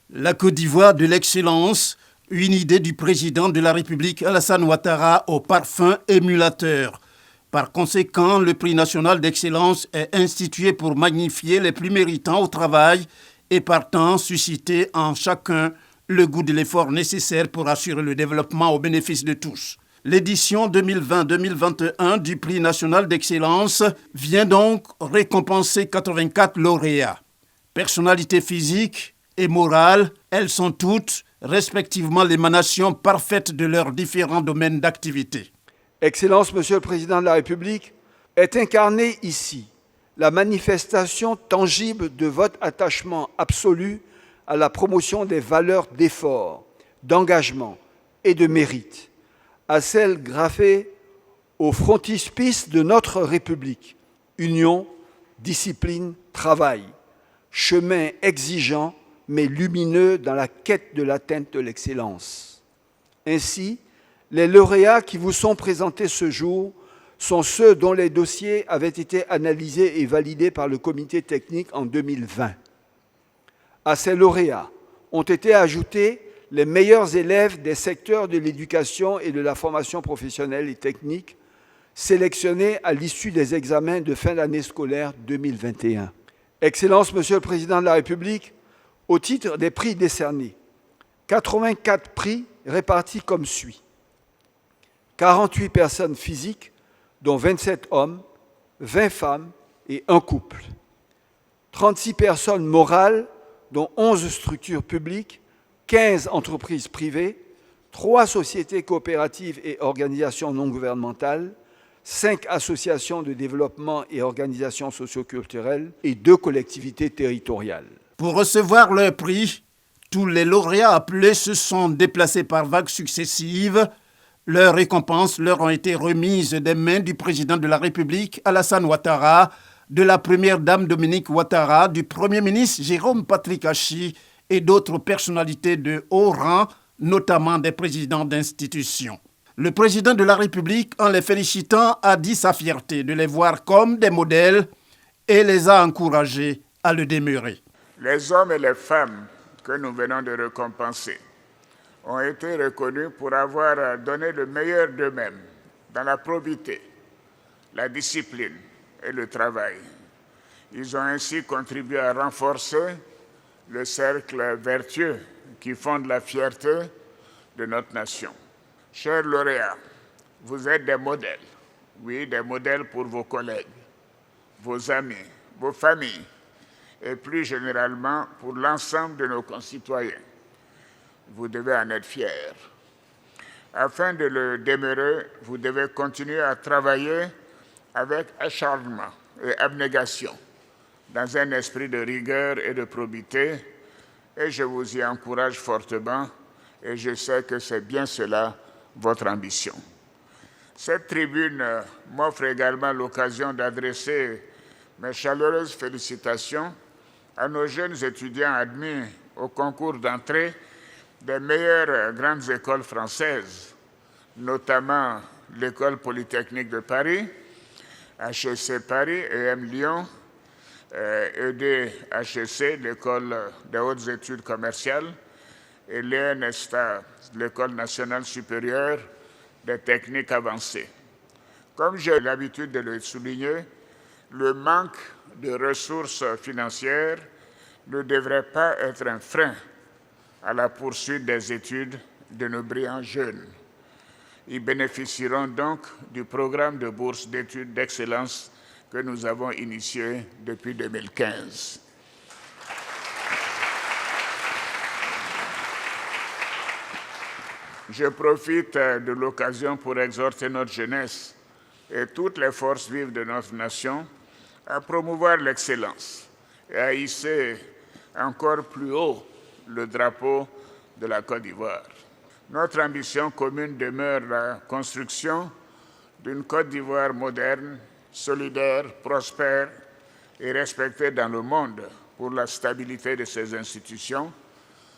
La Côte d'Ivoire de l'excellence, une idée du président de la République Alassane Ouattara au parfum émulateur. Par conséquent, le prix national d'excellence est institué pour magnifier les plus méritants au travail et partant susciter en chacun le goût de l'effort nécessaire pour assurer le développement au bénéfice de tous. L'édition 2020-2021 du prix national d'excellence vient donc récompenser 84 lauréats. Personnalités physiques et morales, elles sont toutes respectivement l'émanation parfaite de leurs différents domaines d'activité. Excellence, Monsieur le Président de la République, est incarnée ici la manifestation tangible de votre attachement absolu à la promotion des valeurs d'effort, d'engagement et de mérite, à celles graffées au frontispice de notre République, union, discipline, travail, chemin exigeant mais lumineux dans la quête de l'atteinte de l'excellence. Ainsi, les lauréats qui vous sont présentés ce jour sont ceux dont les dossiers avaient été analysés et validés par le comité technique en 2020. À ces lauréats ont été ajoutés les meilleurs élèves des secteurs de l'éducation et de la formation professionnelle et technique sélectionnés à l'issue des examens de fin d'année scolaire 2021. Excellence, Monsieur le Président de la République, au titre des prix décernés, 84 prix répartis comme suit. 48 personnes physiques, dont 27 hommes, 20 femmes et un couple. 36 personnes morales, dont 11 structures publiques, 15 entreprises privées, 3 sociétés coopératives et organisations non gouvernementales, 5 associations de développement et organisations socioculturelles et 2 collectivités territoriales. Pour recevoir leur prix, tous les lauréats appelés se sont déplacés par vagues successives. Leurs récompenses leur ont été remises des mains du président de la République, Alassane Ouattara, de la première dame Dominique Ouattara, du premier ministre Jérôme Patrick Achi et d'autres personnalités de haut rang, notamment des présidents d'institutions. Le président de la République, en les félicitant, a dit sa fierté de les voir comme des modèles et les a encouragés à le demeurer. Les hommes et les femmes que nous venons de récompenser ont été reconnus pour avoir donné le meilleur d'eux-mêmes dans la probité, la discipline et le travail. Ils ont ainsi contribué à renforcer le cercle vertueux qui fonde la fierté de notre nation. Chers lauréats, vous êtes des modèles, oui, des modèles pour vos collègues, vos amis, vos familles et plus généralement pour l'ensemble de nos concitoyens. Vous devez en être fiers. Afin de le demeurer, vous devez continuer à travailler avec acharnement et abnégation, dans un esprit de rigueur et de probité, et je vous y encourage fortement, et je sais que c'est bien cela votre ambition. Cette tribune m'offre également l'occasion d'adresser mes chaleureuses félicitations à nos jeunes étudiants admis au concours d'entrée des meilleures grandes écoles françaises, notamment l'École polytechnique de Paris, HEC Paris, EM Lyon, EDHEC, l'École des hautes études commerciales, et l'ENESTA, l'École nationale supérieure des techniques avancées. Comme j'ai l'habitude de le souligner, le manque de ressources financières ne devrait pas être un frein à la poursuite des études de nos brillants jeunes. Ils bénéficieront donc du programme de bourse d'études d'excellence que nous avons initié depuis 2015. Je profite de l'occasion pour exhorter notre jeunesse et toutes les forces vives de notre nation à promouvoir l'excellence et à hisser encore plus haut le drapeau de la Côte d'Ivoire. Notre ambition commune demeure la construction d'une Côte d'Ivoire moderne, solidaire, prospère et respectée dans le monde pour la stabilité de ses institutions,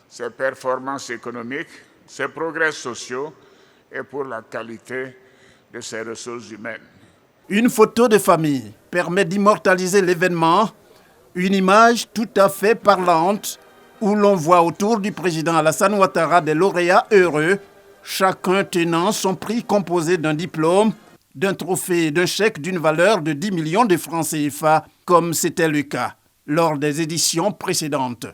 ses performances économiques, ses progrès sociaux et pour la qualité de ses ressources humaines. Une photo de famille permet d'immortaliser l'événement, une image tout à fait parlante où l'on voit autour du président Alassane Ouattara des lauréats heureux, chacun tenant son prix composé d'un diplôme, d'un trophée et d'un chèque d'une valeur de 10 millions de francs CFA, comme c'était le cas lors des éditions précédentes.